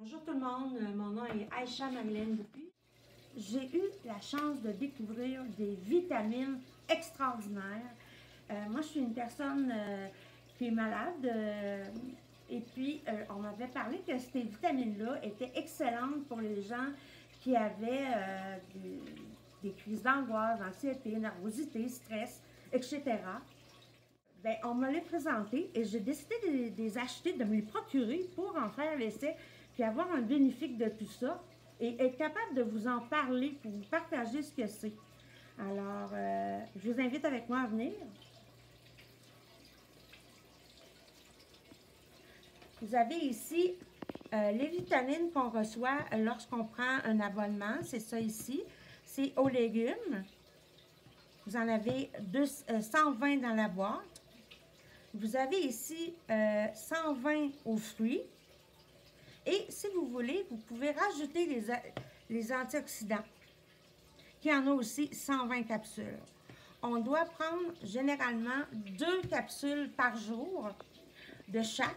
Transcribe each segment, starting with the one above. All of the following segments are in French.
Bonjour tout le monde, mon nom est Aïcha Marilène Dupuis. J'ai eu la chance de découvrir des vitamines extraordinaires. Moi, je suis une personne qui est malade et puis on m'avait parlé que ces vitamines-là étaient excellentes pour les gens qui avaient des crises d'angoisse, d'anxiété, nervosité, stress, etc. Bien, on me les présenté et j'ai décidé de les acheter, de me les procurer pour en faire l'essai, puis avoir un bénéfice de tout ça et être capable de vous en parler, pour vous partager ce que c'est. Alors, je vous invite avec moi à venir. Vous avez ici les vitamines qu'on reçoit lorsqu'on prend un abonnement. C'est ça ici. C'est aux légumes. Vous en avez 120 dans la boîte. Vous avez ici 120 aux fruits. Et si vous voulez, vous pouvez rajouter les antioxydants, qui en a aussi 120 capsules. On doit prendre généralement 2 capsules par jour de chaque.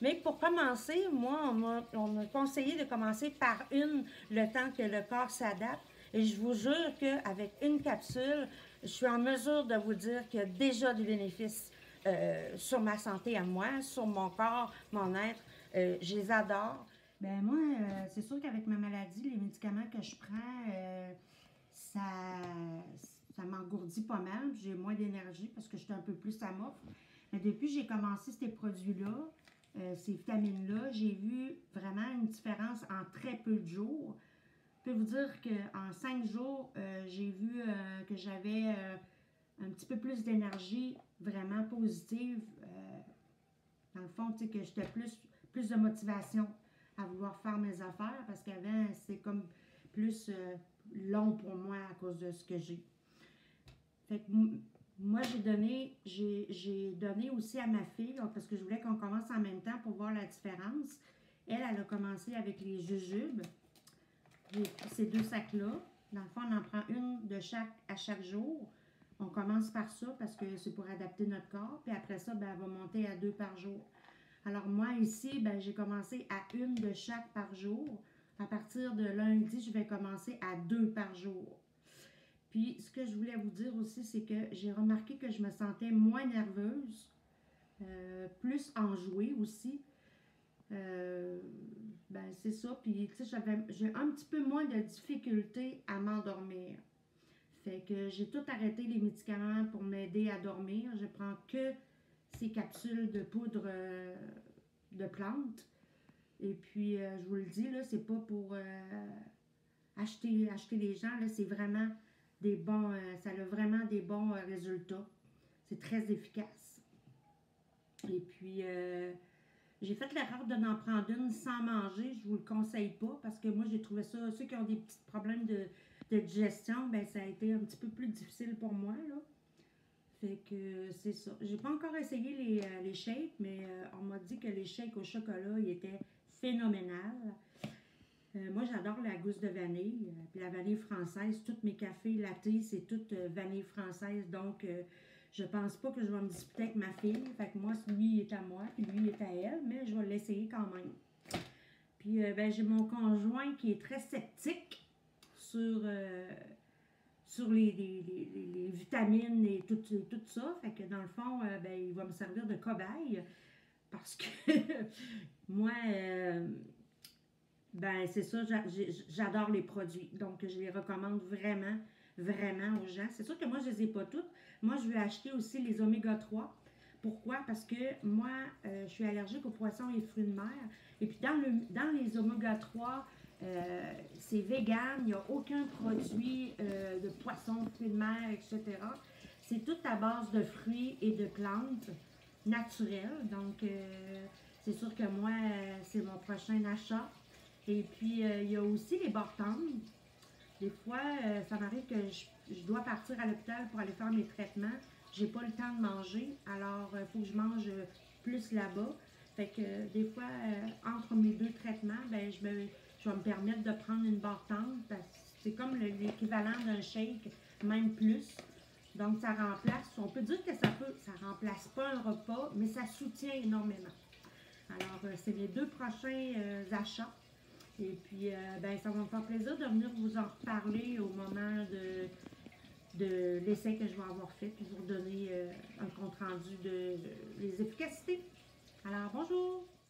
Mais pour commencer, moi, on m'a conseillé de commencer par une, le temps que le corps s'adapte. Et je vous jure qu'avec une capsule, je suis en mesure de vous dire qu'il y a déjà des bénéfices sur ma santé à moi, sur mon corps, mon être. Je les adore. Ben moi, c'est sûr qu'avec ma maladie, les médicaments que je prends, ça m'engourdit pas mal. J'ai moins d'énergie parce que j'étais un peu plus amorphe. Mais depuis que j'ai commencé ces produits-là, ces vitamines-là, j'ai vu vraiment une différence en très peu de jours. Je peux vous dire qu'en 5 jours, j'ai vu que j'avais un petit peu plus d'énergie vraiment positive. Dans le fond, tu sais, que j'étais plus de motivation à vouloir faire mes affaires parce qu'avant, c'est comme plus long pour moi à cause de ce que j'ai. Fait que moi, j'ai donné aussi à ma fille, parce que je voulais qu'on commence en même temps pour voir la différence. Elle a commencé avec les jujubes. J'ai pris ces 2 sacs-là. Dans le fond, on en prend une de chaque à chaque jour. On commence par ça parce que c'est pour adapter notre corps. Puis après ça, ben, elle va monter à 2 par jour. Alors moi, ici, ben, j'ai commencé à une de chaque par jour. À partir de lundi, je vais commencer à 2 par jour. Puis, ce que je voulais vous dire aussi, c'est que j'ai remarqué que je me sentais moins nerveuse, plus enjouée aussi. Ben, c'est ça. Puis, tu sais, j'ai un petit peu moins de difficulté à m'endormir. Fait que j'ai tout arrêté les médicaments pour m'aider à dormir. Je prends que ces capsules de poudre de plantes. Et puis, je vous le dis, là, c'est pas pour acheter les gens, là, c'est vraiment des bons, ça a vraiment des bons résultats. C'est très efficace. Et puis, j'ai fait l'erreur de n'en prendre une sans manger. Je vous le conseille pas parce que moi, j'ai trouvé ça, ceux qui ont des petits problèmes de digestion, ben ça a été un petit peu plus difficile pour moi, là. Fait que c'est ça. J'ai pas encore essayé les shakes, mais on m'a dit que les shakes au chocolat, ils étaient phénoménales. Moi, j'adore la gousse de vanille, puis la vanille française. Tous mes cafés lattés, c'est toute vanille française. Donc, je pense pas que je vais me disputer avec ma fille. Fait que moi, lui, il est à moi, puis lui, il est à elle, mais je vais l'essayer quand même. Puis, ben, j'ai mon conjoint qui est très sceptique sur les vitamines et tout ça. Fait que dans le fond, ben, il va me servir de cobaye parce que moi, ben c'est ça, j'adore les produits. Donc, je les recommande vraiment, vraiment aux gens. C'est sûr que moi, je ne les ai pas toutes. Moi, je vais acheter aussi les oméga 3. Pourquoi? Parce que moi, je suis allergique aux poissons et fruits de mer. Et puis, dans les oméga 3, c'est vegan, il n'y a aucun produit de poisson, fruits de mer, etc. C'est tout à base de fruits et de plantes naturelles. Donc, c'est sûr que moi, c'est mon prochain achat. Et puis, il y a aussi les Bartend. Des fois, ça m'arrive que je dois partir à l'hôpital pour aller faire mes traitements. J'ai pas le temps de manger, alors il faut que je mange plus là-bas. Fait que des fois, entre mes 2 traitements, ben, je vais me permettre de prendre une Bartend parce que c'est comme l'équivalent d'un shake, même plus. Donc, ça remplace, on peut dire que ça remplace pas un repas, mais ça soutient énormément. Alors, c'est mes 2 prochains achats. Et puis, ben, ça va me faire plaisir de venir vous en reparler au moment de l'essai que je vais avoir fait, puis vous redonner un compte rendu de les efficacités. Alors, bonjour!